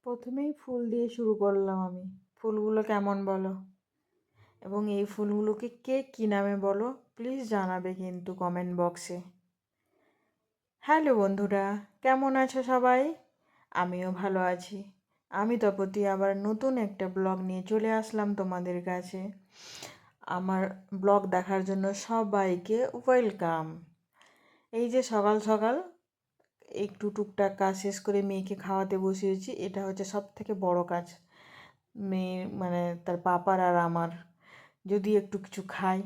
প্রথমেই ফুল দিয়ে শুরু করলাম আমি। ফুলগুলো কেমন বলো, এবং এই ফুলগুলোকে কে কী নামে বলো প্লিজ জানাবে কিন্তু কমেন্ট বক্সে। হ্যালো বন্ধুরা, কেমন আছো সবাই? আমিও ভালো আছি। আমি তপতি আবার নতুন একটা ব্লগ নিয়ে চলে আসলাম তোমাদের কাছে। আমার ব্লগ দেখার জন্য সবাইকে ওয়েলকাম। এই যে সকাল সকাল একটু টুকটাক কাজ শেষ করে মেয়েকে খাওয়াতে বসিয়েছি, এটা হচ্ছে সব থেকে বড় কাজ। মেয়ে মানে তার পাপার আর আমার যদি একটু কিছু খাই,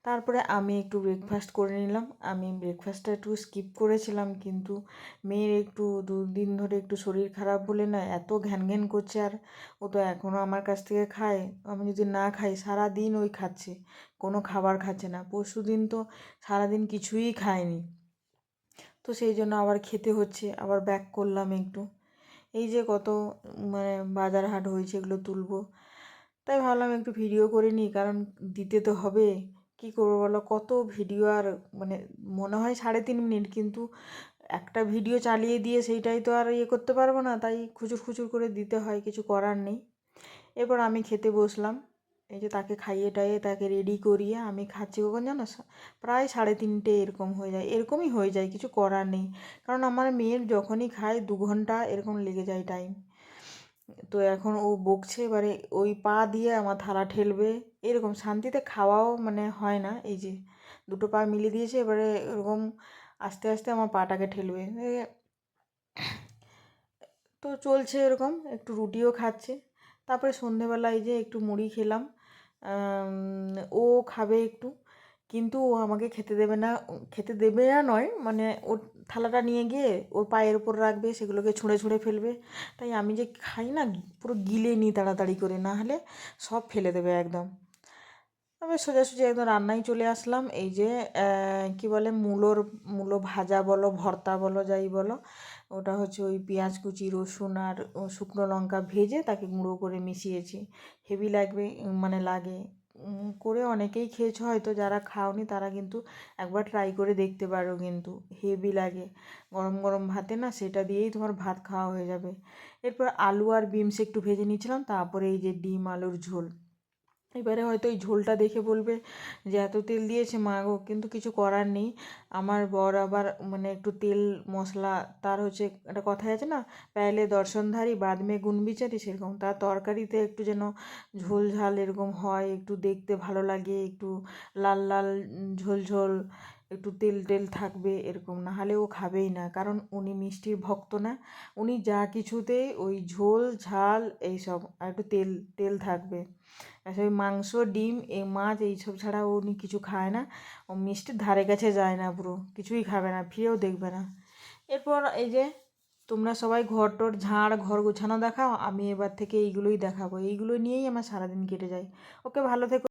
তারপরে আমি একটু ব্রেকফাস্ট করে নিলাম। আমি ব্রেকফাস্টটা একটু স্কিপ করেছিলাম, কিন্তু মেয়ের একটু 2 দিন ধরে একটু শরীর খারাপ বলে না এত ঘ্যান ঘ্যান করছে, আর ও তো এখনও আমার কাছ থেকে খায়। আমি যদি না খাই সারাদিন ওই খাচ্ছে, কোনো খাবার খাচ্ছে না। পরশুদিন তো সারাদিন কিছুই খায়নি, তো সেই জন্য আবার খেতে হচ্ছে, আবার ব্যাক করলাম একটু। এই যে কত বাজার হাট হয়েছে, এগুলো তুলবো, তাই ভাবলাম একটু ভিডিও করে নিই, কারণ দিতে তো হবে। কি করবো বলো, কত ভিডিও আর মনে হয় 3.5 মিনিট, কিন্তু একটা ভিডিও চালিয়ে দিয়ে সেইটাই তো আর করতে পারবো না, তাই খুচুর খুচুর করে দিতে হয়, কিছু করার নেই। এরপর আমি খেতে বসলাম। এই যে তাকে খাইয়ে টাইয়ে তাকে রেডি করিয়ে আমি খাচ্ছি, কখন জানো প্রায় 3:30 এরকম হয়ে যায়, এরকমই হয়ে যায়, কিছু করার নেই। কারণ আমার মেয়ের যখনই খায় 2 ঘন্টা এরকম লেগে যায় টাইম। তো এখন ও বকছে, এবারে ওই পা দিয়ে আমার থালা ঠেলবে, এরকম শান্তিতে খাওয়াও হয় না। এই যে দুটো পা মিলিয়ে দিয়েছে, এবারে এরকম আস্তে আস্তে আমার পাটাকে ঠেলবে। তো চলছে এরকম, একটু রুটিও খাচ্ছে। তারপরে সন্ধেবেলা এই যে একটু মুড়ি খেলাম। ও খাবে একটু, কিন্তু ও আমাকে খেতে দেবে না। খেতে দেবে না নয়, ওর থালাটা নিয়ে গিয়ে ওর পায়ের ওপর রাখবে, সেগুলোকে ছুঁড়ে ছুঁড়ে ফেলবে। তাই আমি যে খাই না, পুরো গিলে নিই তাড়াতাড়ি করে, না হলে সব ফেলে দেবে একদম। আমি সোজাসুজি একদম রান্নায় চলে আসলাম। এই যে কি বলে, মূলো ভাজা বলো, ভর্তা বলো, যাই বলো, ওটা হচ্ছে ওই পেঁয়াজ কুচি, রসুন আর শুকনো লঙ্কা ভেজে তাকে গুঁড়ো করে মিশিয়েছি। হেভি লাগবে, লাগে। করে অনেকেই খেয়েছো হয়তো, যারা খাওনি তারা কিন্তু একবার ট্রাই করে দেখতে পারো, কিন্তু হেভি লাগে। গরম গরম ভাতে না, সেটা দিয়েই তোমার ভাত খাওয়া হয়ে যাবে। এরপর আলু আর বিনস একটু ভেজে নিয়েছিলাম, তারপরে এই যে ডিম আলুর ঝোল। এবারে হয়তো এই ঝোলটা দেখে বলবে যে এত তেল দিয়েছে মা গো, কিন্তু কিছু করার নেই। আমার বর আবার একটু তেল মশলা, তার হচ্ছে একটা কথাই আছে না, পেলে দর্শনধারী বাদ মে গুণ বিচারি, সেরকম তার তরকারিতে একটু যেন ঝোল ঝাল এরকম হয়, একটু দেখতে ভালো লাগে, একটু লাল লাল ঝোল ঝোল, একটু তেল টেল থাকবে এরকম, না হলে ও খাবেই না। কারণ উনি মিষ্টির ভক্ত না, উনি যা কিছুতেই ওই ঝোল ঝাল এইসব, আর একটু তেল তেল থাকবে। আসলে ওই মাংস ডিম এই মাছ এইসব ছাড়া উনি কিছু খায় না। ও মিষ্টির ধারে কাছে যায় না, পুরো কিছুই খাবে না, ফিরেও দেখবে না। এরপর এই যে তোমরা সবাই ঘর টর ঝাড় ঘর গোছানো দেখাও, আমি এবার থেকে এইগুলোই দেখাবো, এইগুলো নিয়েই আমার সারাদিন কেটে যায়। ওকে, ভালো থেকো।